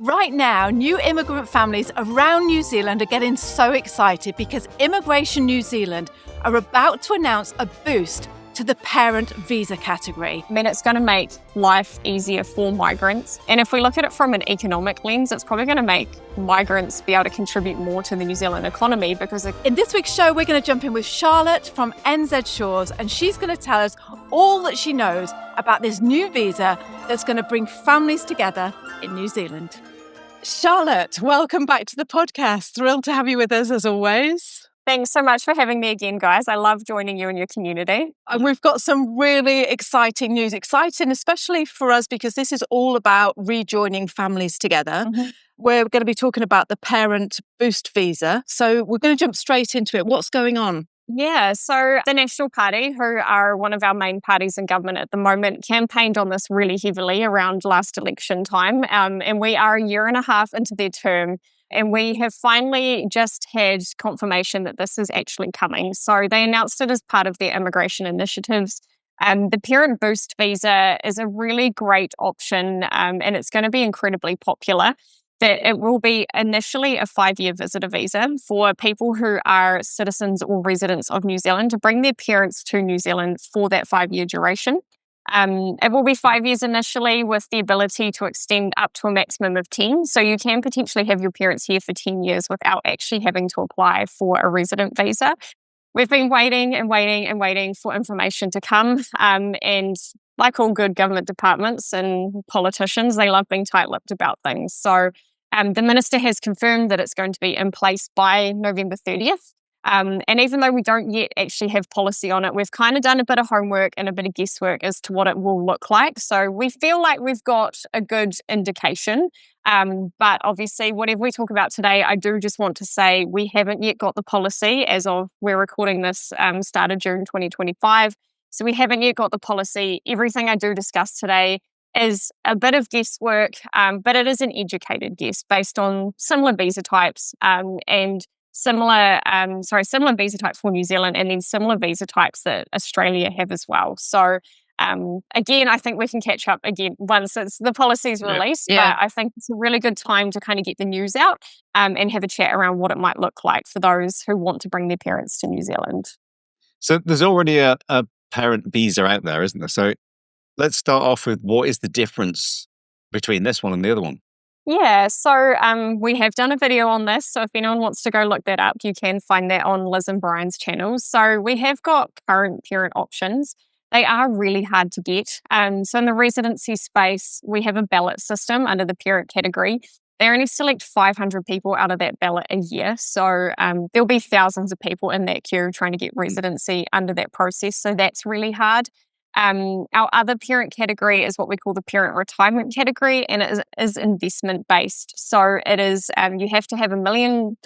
Right now, new immigrant families around New Zealand are getting so excited because Immigration New Zealand are about to announce a boost to the parent visa category. I mean, it's going to make life easier for migrants. And if we look at it from an economic lens, it's probably going to make migrants be able to contribute more to the New Zealand economy because... In this week's show, we're going to jump in with Charlotte from NZ Shores, and she's going to tell us all that she knows about this new visa that's going to bring families together in New Zealand. Charlotte, welcome back to the podcast. Thrilled to have you with us as always. Thanks so much for having me again, guys. I love joining you and your community. And we've got some really exciting news. Exciting, especially for us, because this is all about rejoining families together. Mm-hmm. We're going to be talking about the parent boost visa. So we're going to jump straight into it. What's going on? Yeah, so the National Party, who are one of our main parties in government at the moment, campaigned on this really heavily around last election time. And we are a year and a half into their term. And we have finally just had confirmation that this is actually coming. So they announced it as part of their immigration initiatives. The Parent Boost Visa is a really great option, and it's going to be incredibly popular. That it will be initially a 5-year visitor visa for people who are citizens or residents of New Zealand to bring their parents to New Zealand for that 5-year duration. It will be 5 years initially with the ability to extend up to a maximum of 10. So you can potentially have your parents here for 10 years without actually having to apply for a resident visa. We've been waiting and waiting and waiting for information to come. And like all good government departments and politicians, they love being tight-lipped about things. So the minister has confirmed that it's going to be in place by November 30th. And even though we don't yet actually have policy on it, we've kind of done a bit of homework and a bit of guesswork as to what it will look like. So we feel like we've got a good indication. But obviously, whatever we talk about today, I do just want to say we haven't yet got the policy as of we're recording this started June 2025. So we haven't yet got the policy. Everything I do discuss today is a bit of guesswork, but it is an educated guess based on similar visa types and similar visa types for New Zealand and then similar visa types that Australia have as well. So again, I think we can catch up again once the policy's released, but I think it's a really good time to kind of get the news out and have a chat around what it might look like for those who want to bring their parents to New Zealand. So there's already a parent visa out there, isn't there? So let's start off with what is the difference between this one and the other one? Yeah, so we have done a video on this. So if anyone wants to go look that up, you can find that on Liz and Brian's channels. So we have got current parent options. They are really hard to get. So in the residency space, we have a ballot system under the parent category. They only select 500 people out of that ballot a year. So there'll be thousands of people in that queue trying to get residency under that process. So that's really hard. Our other parent category is what we call the parent retirement category, and it is investment based. So it is you have to have $1 million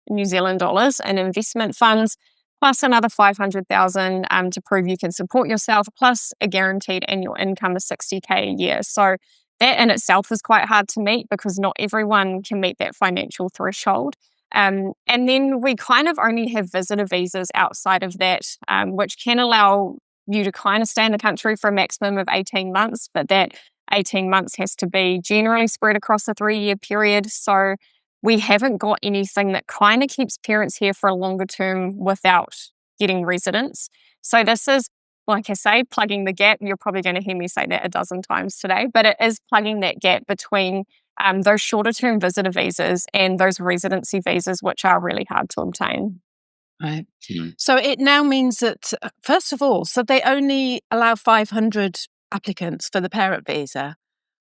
New Zealand dollars in investment funds, plus another 500,000 to prove you can support yourself, plus a guaranteed annual income of 60K a year. So that in itself is quite hard to meet because not everyone can meet that financial threshold. And then we kind of only have visitor visas outside of that, which can allow you to kind of stay in the country for a maximum of 18 months, but that 18 months has to be generally spread across a 3-year period. So we haven't got anything that kind of keeps parents here for a longer term without getting residence. So this is, like I say, plugging the gap. You're probably going to hear me say that a dozen times today, but it is plugging that gap between those shorter term visitor visas and those residency visas, which are really hard to obtain. Right. Mm-hmm. So it now means that, first of all, so they only allow 500 applicants for the parent visa.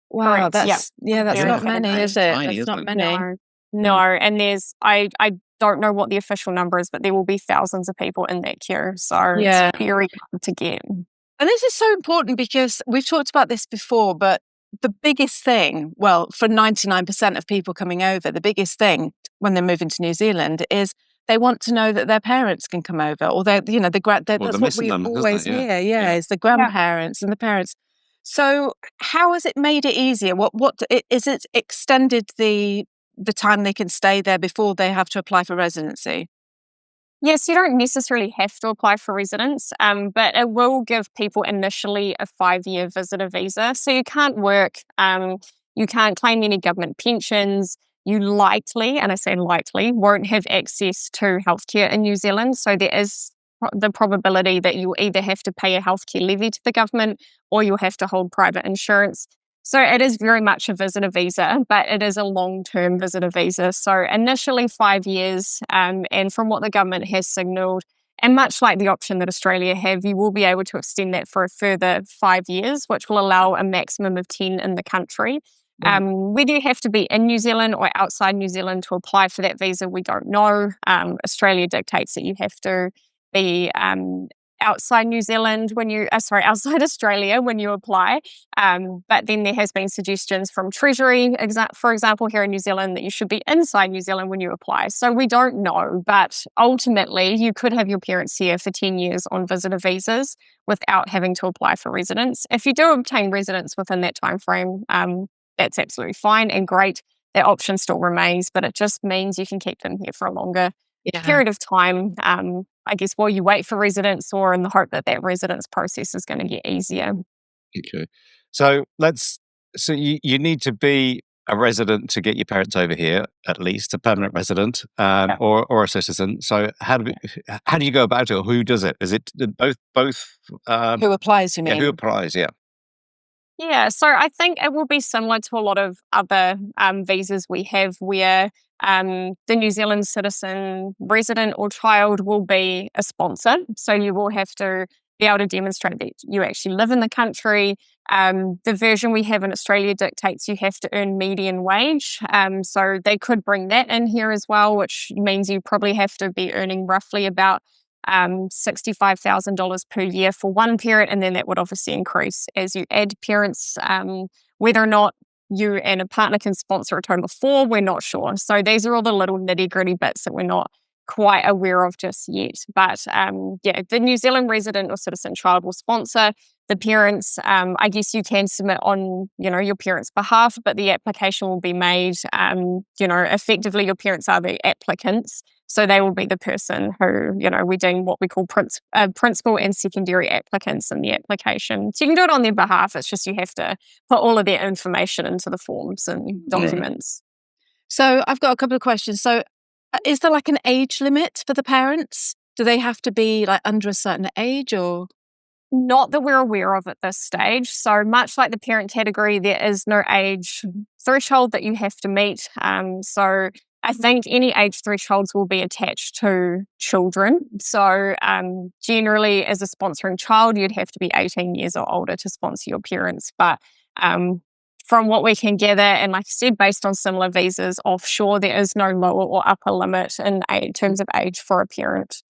Wow, that's not many, is it? That's not many. No, and I don't know what the official number is, but there will be thousands of people in that queue. So it's very hard to get. And this is so important because we've talked about this before, but the biggest thing, well, for 99% of people coming over, the biggest thing when they're moving to New Zealand is they want to know that their parents can come over, or that's what we always hear. Is the grandparents and the parents. So how has it made it easier? What is it extended the time they can stay there before they have to apply for residency? Yes, you don't necessarily have to apply for residence, but it will give people initially a 5-year visitor visa. So you can't work, You can't claim any government pensions. You likely, and I say likely, won't have access to healthcare in New Zealand. So there is the probability that you'll either have to pay a healthcare levy to the government or you'll have to hold private insurance. So it is very much a visitor visa, but it is a long-term visitor visa. So initially 5 years, and from what the government has signalled, and much like the option that Australia have, you will be able to extend that for a further 5 years, which will allow a maximum of 10 in the country. Whether you have to be in New Zealand or outside New Zealand to apply for that visa, we don't know. Australia dictates that you have to be outside New Zealand when you, outside Australia when you apply. But then there has been suggestions from Treasury, for example, here in New Zealand, that you should be inside New Zealand when you apply. So we don't know, but ultimately you could have your parents here for 10 years on visitor visas without having to apply for residence. If you do obtain residence within that time frame, that's absolutely fine and great. That option still remains, but it just means you can keep them here for a longer period of time, I guess, while you wait for residence, or in the hope that that residence process is going to get easier. Okay. So you need to be a resident to get your parents over here, at least a permanent resident, or a citizen. So how do you go about it, or who does it? Is it both? Who applies, you mean? Yeah, who applies, yeah. Yeah, so I think it will be similar to a lot of other visas we have, where the New Zealand citizen, resident or child will be a sponsor. So you will have to be able to demonstrate that you actually live in the country. The version we have in Australia dictates you have to earn median wage. So they could bring that in here as well, which means you probably have to be earning roughly about $65,000 per year for one parent, and then that would obviously increase as you add parents. Whether or not you and a partner can sponsor a total of 4, we're not sure. So these are all the little nitty-gritty bits that we're not quite aware of just yet. But the New Zealand resident or citizen child will sponsor the parents. I guess you can submit on, your parents' behalf, but the application will be made, effectively your parents are the applicants. So they will be the person who, we deem what we call principal and secondary applicants in the application. So you can do it on their behalf. It's just you have to put all of their information into the forms and documents. So I've got a couple of questions. So is there like an age limit for the parents? Do they have to be like under a certain age, or? Not that we're aware of at this stage. So much like the parent category, there is no age threshold that you have to meet. So I think any age thresholds will be attached to children. So generally, as a sponsoring child, you'd have to be 18 years or older to sponsor your parents. But from what we can gather, and like I said, based on similar visas offshore, there is no lower or upper limit in terms of age for a parent.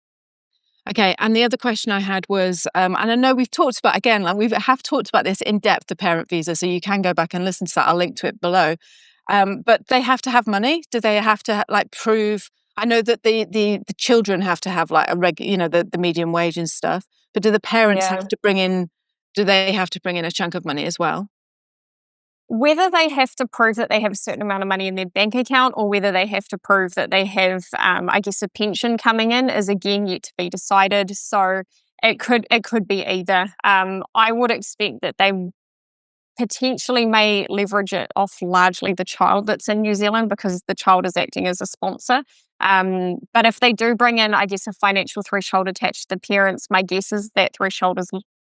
Okay, and the other question I had was, and I know we've talked about, again, like we have talked about this in depth, the parent visa, so you can go back and listen to that. I'll link to it below. But they have to have money. Do they have to prove? I know that the children have to have like the median wage and stuff. But do the parents have to bring in? Do they have to bring in a chunk of money as well? Whether they have to prove that they have a certain amount of money in their bank account, or whether they have to prove that they have, a pension coming in, is again yet to be decided. So it could be either. I would expect that they potentially may leverage it off largely the child that's in New Zealand, because the child is acting as a sponsor. But if they do bring in, a financial threshold attached to the parents, my guess is that threshold is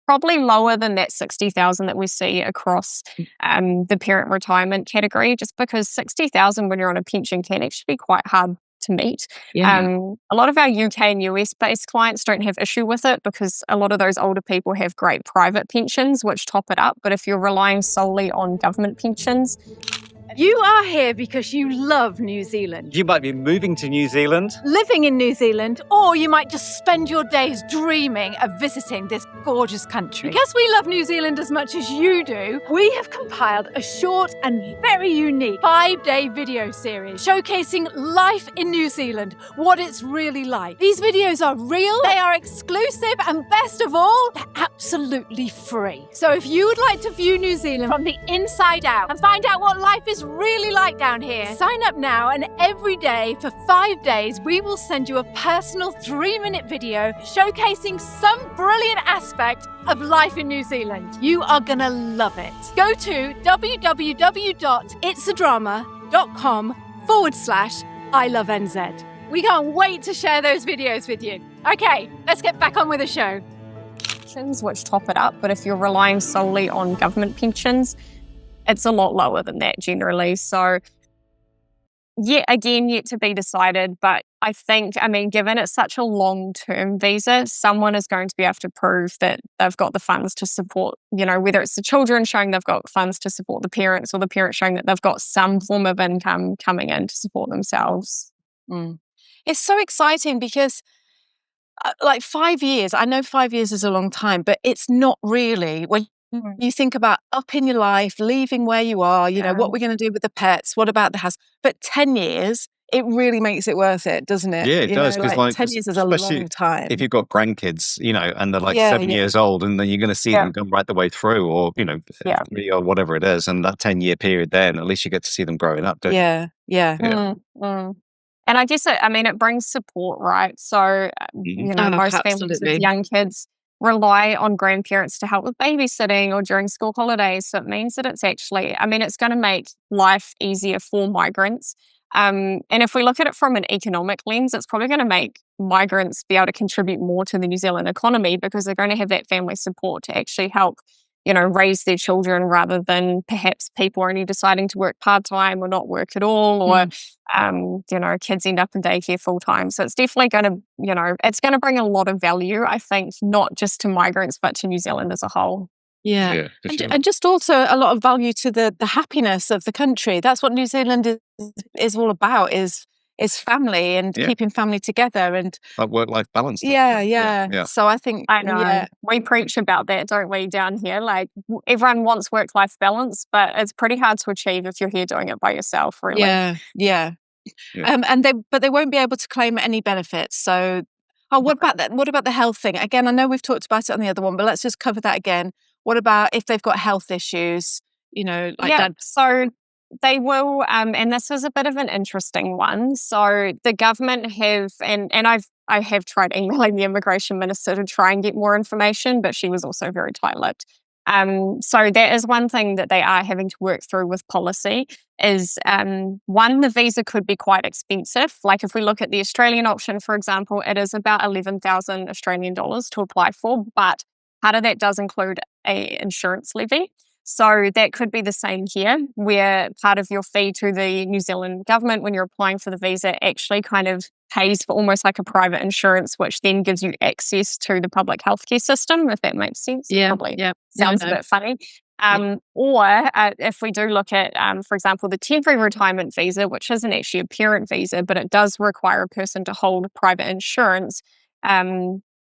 probably lower than that 60,000 that we see across the parent retirement category, just because 60,000 when you're on a pension can actually be quite hard to meet. A lot of our UK and US based clients don't have issue with it, because a lot of those older people have great private pensions which top it up. But if you're relying solely on government pensions, you are here because you love New Zealand. You might be moving to New Zealand, living in New Zealand, or you might just spend your days dreaming of visiting this gorgeous country. Because we love New Zealand as much as you do, we have compiled a short and very unique 5-day video series showcasing life in New Zealand, what it's really like. These videos are real, they are exclusive, and best of all, they're absolutely free. So if you would like to view New Zealand from the inside out and find out what life is really like down here. Sign up now, and every day for 5 days, we will send you a personal 3-minute video showcasing some brilliant aspect of life in New Zealand. You are gonna love it. Go to www.itsadrama.com/ILoveNZ. We can't wait to share those videos with you. Okay, let's get back on with the show. Pensions, which top it up, but if you're relying solely on government pensions, it's a lot lower than that generally. So, yet to be decided, but I think, given it's such a long-term visa, someone is going to be able to prove that they've got the funds to support, whether it's the children showing they've got funds to support the parents, or the parents showing that they've got some form of income coming in to support themselves. It's so exciting because 5 years, I know 5 years is a long time, but it's not really. When you think about up in your life, leaving where you are, what we're going to do with the pets, what about the house? But 10 years, it really makes it worth it, doesn't it? Yeah, it does. Because 10 years is a long time. If you've got grandkids, and they're 7 years old, and then you're going to see them come right the way through, or, 3 or whatever it is. And that 10-year period then, at least you get to see them growing up, don't you? Yeah. And I guess it brings support, right? So, most families with young kids rely on grandparents to help with babysitting or during school holidays. So it means that it's actually, it's going to make life easier for migrants. And if we look at it from an economic lens, it's probably going to make migrants be able to contribute more to the New Zealand economy because they're going to have that family support to actually help raise their children, rather than perhaps people only deciding to work part-time or not work at all, or, kids end up in daycare full-time. So it's definitely going to, it's going to bring a lot of value, I think, not just to migrants, but to New Zealand as a whole. Yeah. And just also a lot of value to the happiness of the country. That's what New Zealand is all about, is family and keeping family together, and like work-life balance. Yeah. So I think we preach about that, don't we, down here? Like, everyone wants work-life balance, but it's pretty hard to achieve if you're here doing it by yourself, really. Yeah. And they won't be able to claim any benefits. So, what about that? What about the health thing? Again, I know we've talked about it on the other one, but let's just cover that again. What about if they've got health issues? Dad. So they will, and this is a bit of an interesting one. So the government have, and I have tried emailing the immigration minister to try and get more information, but she was also very tight-lipped. So that is one thing that they are having to work through with policy is, one, the visa could be quite expensive. Like if we look at the Australian option, for example, it is about 11,000 Australian dollars to apply for, but part of that does include a insurance levy. So that could be the same here, where part of your fee to the New Zealand government when you're applying for the visa actually kind of pays for almost like a private insurance, which then gives you access to the public healthcare system, if that makes sense. Sounds a bit funny. Or if we do look at, for example, the temporary retirement visa, which isn't actually a parent visa, but it does require a person to hold private insurance,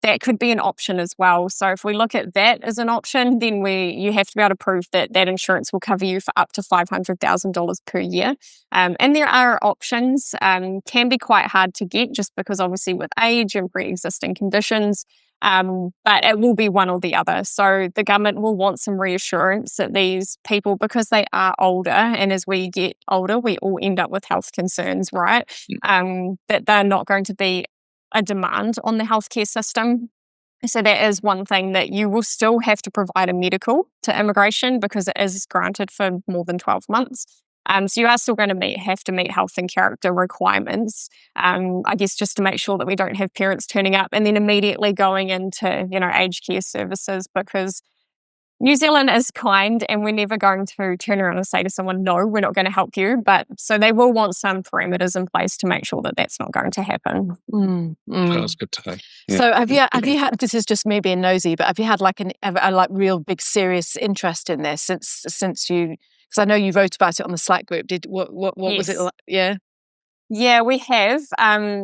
that could be an option as well. So if we look at that as an option, then you have to be able to prove that that insurance will cover you for up to $500,000 per year. And there are options, can be quite hard to get just because obviously with age and pre-existing conditions, but it will be one or the other. So the government will want some reassurance that these people, because they are older, and as we get older, we all end up with health concerns, right? That they're not going to be a demand on the healthcare system. So that is one thing, that you will still have to provide a medical to immigration because it is granted for more than 12 months. So you are still going to have to meet health and character requirements, I guess, just to make sure that we don't have parents turning up and then immediately going into, aged care services, because New Zealand is kind and we're never going to turn around and say to someone, no, we're not going to help you. But so they will want some parameters in place to make sure that that's not going to happen. That's good to know. Yeah. So have you had, this is just me being nosy, but have you had a real big serious interest in this since you, because I know you wrote about it on the Slack group. What Yes. was it like? Yeah. Yeah, we have.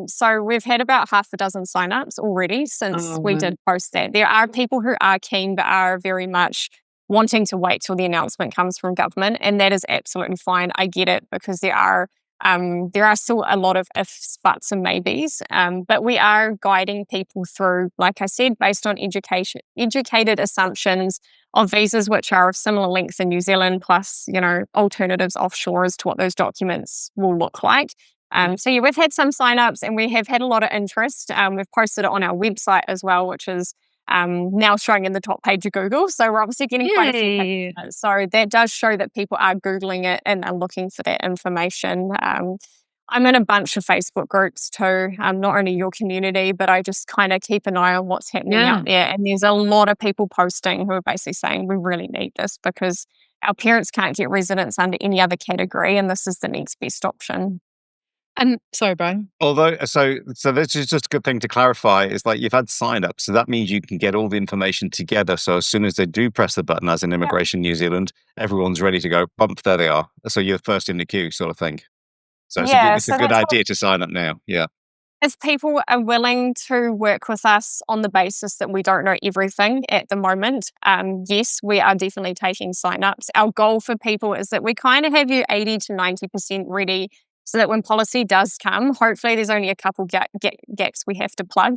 So we've had about half a dozen signups already since we did post that. There are people who are keen but are very much wanting to wait till the announcement comes from government, and that is absolutely fine. I get it, because there are There are still a lot of ifs, buts, and maybes, but we are guiding people through, like I said, based on educated assumptions of visas which are of similar length in New Zealand, plus, alternatives offshore as to what those documents will look like. So yeah, we've had some sign-ups and we have had a lot of interest. We've posted it on our website as well, which is now showing in the top page of Google. So we're obviously getting quite a few hits. So that does show that people are Googling it and are looking for that information. I'm in a bunch of Facebook groups too, not only your community, but I just kind of keep an eye on what's happening out there. And there's a lot of people posting who are basically saying we really need this because our parents can't get residence under any other category, and this is the next best option. And sorry, Brian. Although, so this is just a good thing to clarify, is like you've had sign-ups, so that means you can get all the information together. So as soon as they do press the button, as in Immigration New Zealand, everyone's ready to go, bump, there they are. So you're first in the queue sort of thing. So it's a good idea to sign up now. Yeah. If people are willing to work with us on the basis that we don't know everything at the moment, yes, we are definitely taking sign-ups. Our goal for people is that we kind of have you 80 to 90% ready so that when policy does come, hopefully there's only a couple gaps we have to plug.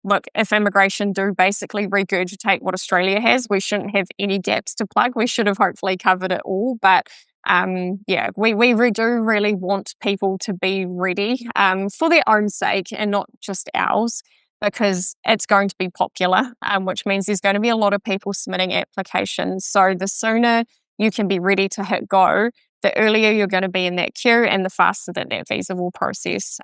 Look, if immigration do basically regurgitate what Australia has, we shouldn't have any gaps to plug. We should have hopefully covered it all. But we do really want people to be ready for their own sake and not just ours, because it's going to be popular, which means there's going to be a lot of people submitting applications. So the sooner you can be ready to hit go, the earlier you're going to be in that queue and the faster that visa will process.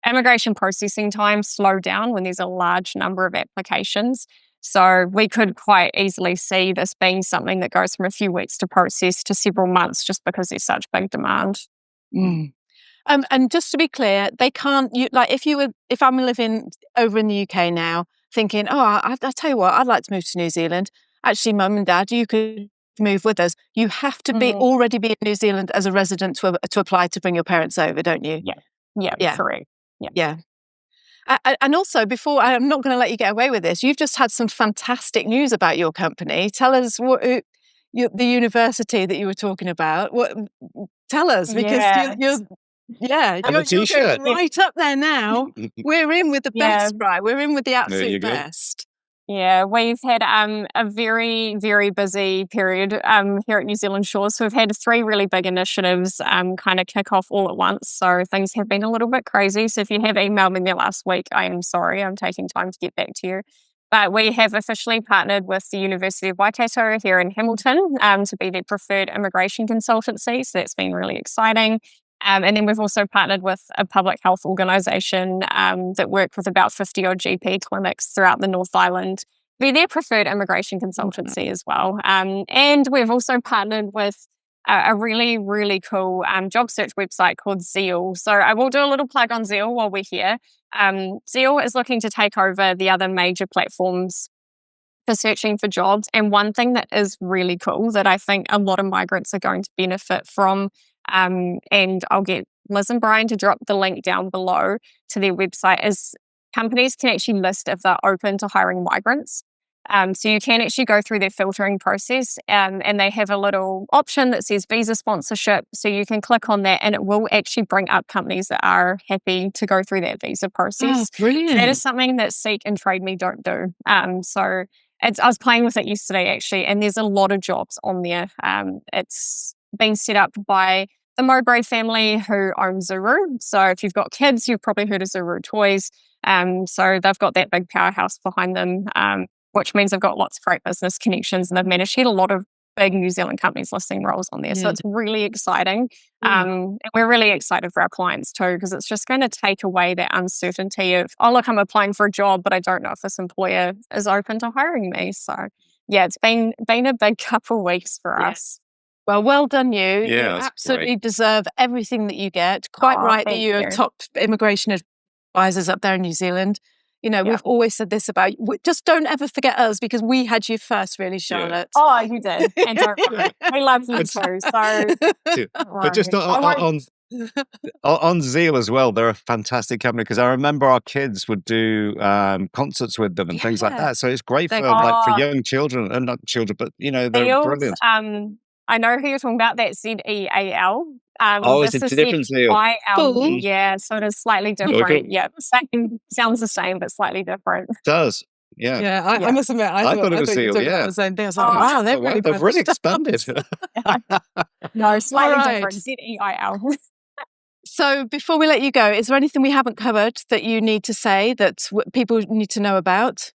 Immigration processing times slow down when there's a large number of applications. So we could quite easily see this being something that goes from a few weeks to process to several months just because there's such big demand. And just to be clear, they can't, if I'm living over in the UK now thinking, I tell you what, I'd like to move to New Zealand. Actually, Mum and Dad, you could move with us. You have to already be in New Zealand as a resident to apply to bring your parents over, don't you? Yeah, correct. Yeah. And also, before, I'm not going to let you get away with this, you've just had some fantastic news about your company. Tell us the university that you were talking about. Tell us, because you're going right up there now. We're in with the best, right? We're in with the absolute best. Yeah, we've had a very, very busy period here at New Zealand Shores. So we've had 3 really big initiatives kind of kick off all at once. So things have been a little bit crazy. So if you have emailed me there last week, I am sorry. I'm taking time to get back to you. But we have officially partnered with the University of Waikato here in Hamilton to be their preferred immigration consultancy. So that's been really exciting. And then we've also partnered with a public health organisation that work with about 50 odd GP clinics throughout the North Island, be their preferred immigration consultancy as well. And we've also partnered with a really, really cool job search website called Zeal. So I will do a little plug on Zeal while we're here. Zeal is looking to take over the other major platforms for searching for jobs. And one thing that is really cool that I think a lot of migrants are going to benefit from, and I'll get Liz and Brian to drop the link down below to their website, is companies can actually list if they're open to hiring migrants. So you can actually go through their filtering process and they have a little option that says visa sponsorship. So you can click on that and it will actually bring up companies that are happy to go through that visa process. Oh, brilliant. So that is something that Seek and Trade Me don't do. So I was playing with it yesterday actually, and there's a lot of jobs on there. It's been set up by the Mowbray family who own Zuru. So if you've got kids, you've probably heard of Zuru Toys. So they've got that big powerhouse behind them, which means they've got lots of great business connections and they've managed to get a lot of big New Zealand companies listing roles on there. So it's really exciting. And we're really excited for our clients too, because it's just going to take away that uncertainty of, oh, look, I'm applying for a job, but I don't know if this employer is open to hiring me. So yeah, it's been a big couple of weeks for us. Well done you. Yeah, you absolutely deserve everything that you get. Quite right that you're top immigration advisors up there in New Zealand. You know, we've always said this about you. Just don't ever forget us because we had you first, really, Charlotte. Yeah. Oh, you did. And don't worry. We love you too. So, but just on Zeal as well, they're a fantastic company because I remember our kids would do concerts with them and things like that. So it's great for young children, and not children, but you know, they're brilliant. I know who you're talking about. That's NZAhead. It's This a is different the seal. Full. Yeah, so it is slightly Cool. different. Yeah, same, sounds the same, but slightly different. It does. Yeah. Yeah, I must admit, I thought it was you were sealed, talking yeah. about the same thing. I was like, wow, they've really They've really branched out. expanded. No, slightly right. different. ZEIL. So before we let you go, is there anything we haven't covered that you need to say that people need to know about?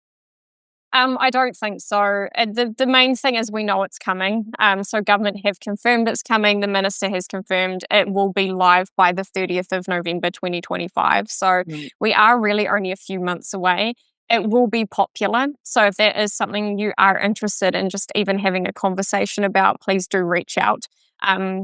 I don't think so. The main thing is we know it's coming. So government have confirmed it's coming. The minister has confirmed it will be live by the 30th of November 2025. So we are really only a few months away. It will be popular. So if that is something you are interested in just even having a conversation about, please do reach out.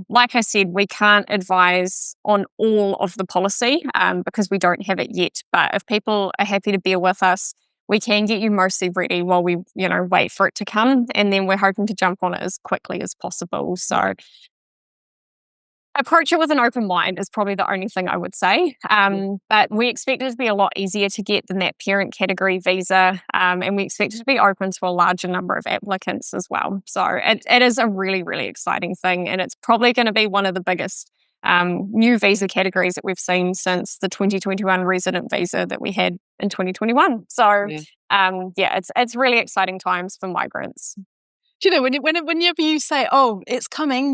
Like I said, we can't advise on all of the policy because we don't have it yet. But if people are happy to bear with us, we can get you mostly ready while we, wait for it to come. And then we're hoping to jump on it as quickly as possible. So approach it with an open mind is probably the only thing I would say. But we expect it to be a lot easier to get than that parent category visa. And we expect it to be open to a larger number of applicants as well. So it is a really, really exciting thing. And it's probably going to be one of the biggest new visa categories that we've seen since the 2021 resident visa that we had in 2021. So it's really exciting times for migrants. Do you know, whenever you say, oh, it's coming,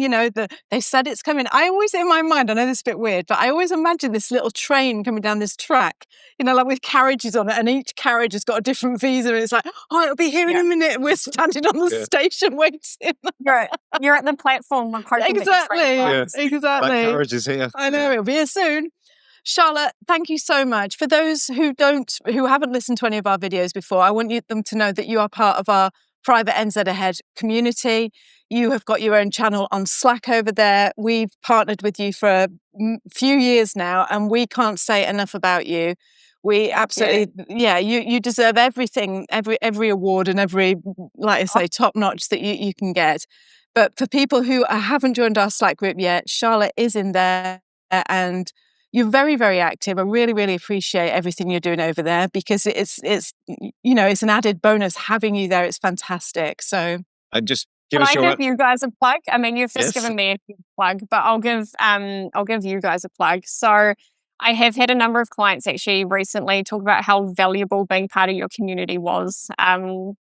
they said it's coming, I always, in my mind, I know this is a bit weird, but I always imagine this little train coming down this track, like with carriages on it, and each carriage has got a different visa, and it's like, oh, it'll be here in a minute, and we're standing on the station waiting. You're at the platform. Exactly. That carriage is here. I know, it'll be here soon. Charlotte, thank you so much. For those who haven't listened to any of our videos before, I want them to know that you are part of our private NZAhead community. You have got your own channel on Slack over there. We've partnered with you for a few years now, and we can't say enough about you. We absolutely, you deserve everything, every award and every, like I say, top notch that you can get. But for people who haven't joined our Slack group yet, Charlotte is in there, and you're very, very active. I really, really appreciate everything you're doing over there because it's an added bonus having you there. It's fantastic. So and just give you guys a plug? I mean, you've just given me a plug, but I'll give you guys a plug. So I have had a number of clients actually recently talk about how valuable being part of your community was.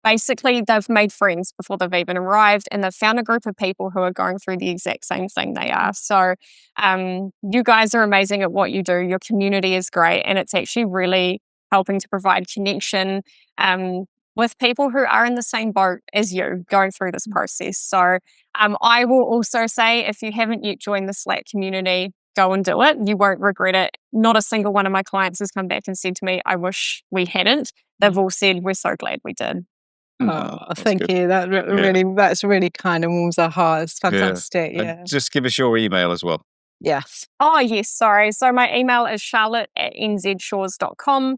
Basically, they've made friends before they've even arrived, and they've found a group of people who are going through the exact same thing they are. So you guys are amazing at what you do. Your community is great, and it's actually really helping to provide connection with people who are in the same boat as you going through this process. So I will also say, if you haven't yet joined the Slack community, go and do it. You won't regret it. Not a single one of my clients has come back and said to me, I wish we hadn't. They've all said, we're so glad we did. Oh, thank you. That's really kind and warms our hearts. It's fantastic. Yeah. Just give us your email as well. Yes. Oh, yes. Sorry. So my email is charlotte@nzshores.com.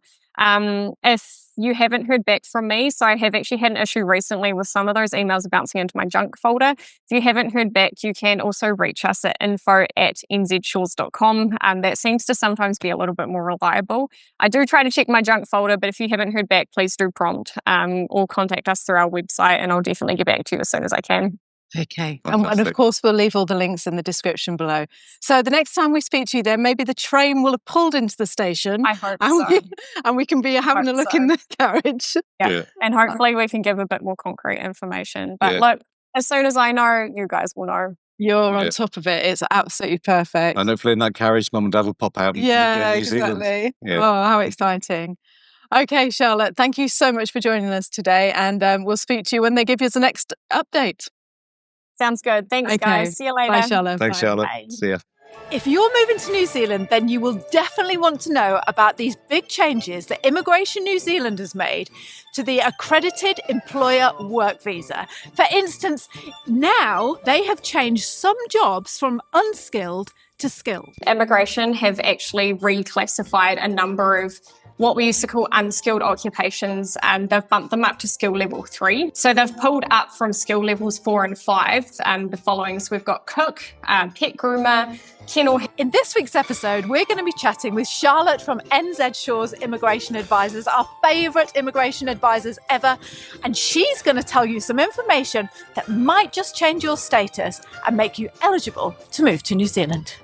If you haven't heard back from me, so I have actually had an issue recently with some of those emails bouncing into my junk folder. If you haven't heard back, you can also reach us at info@nzshores.com. That seems to sometimes be a little bit more reliable. I do try to check my junk folder, but if you haven't heard back, please do prompt or contact us through our website, and I'll definitely get back to you as soon as I can. Okay. And of course, we'll leave all the links in the description below. So the next time we speak to you there, maybe the train will have pulled into the station. I hope so. And we can be having a look in the carriage. Yeah. And hopefully we can give a bit more concrete information. But look, as soon as I know, you guys will know. You're on top of it. It's absolutely perfect. And hopefully in that carriage, Mum and Dad will pop out. Yeah, New Zealand. exactly. Yeah. Oh, how exciting. Okay, Charlotte, thank you so much for joining us today. And we'll speak to you when they give you the next update. Sounds good. Thanks, guys. See you later. Bye, Charlotte. Thanks, Charlotte. Bye. See ya. If you're moving to New Zealand, then you will definitely want to know about these big changes that Immigration New Zealand has made to the accredited employer work visa. For instance, now they have changed some jobs from unskilled to skilled. Immigration have actually reclassified a number of what we used to call unskilled occupations, and they've bumped them up to skill level 3. So they've pulled up from skill levels 4 and 5. The following, so we've got cook, pet groomer, kennel. In this week's episode, we're going to be chatting with Charlotte from NZ Shore's Immigration Advisors, our favourite immigration advisors ever, and she's going to tell you some information that might just change your status and make you eligible to move to New Zealand.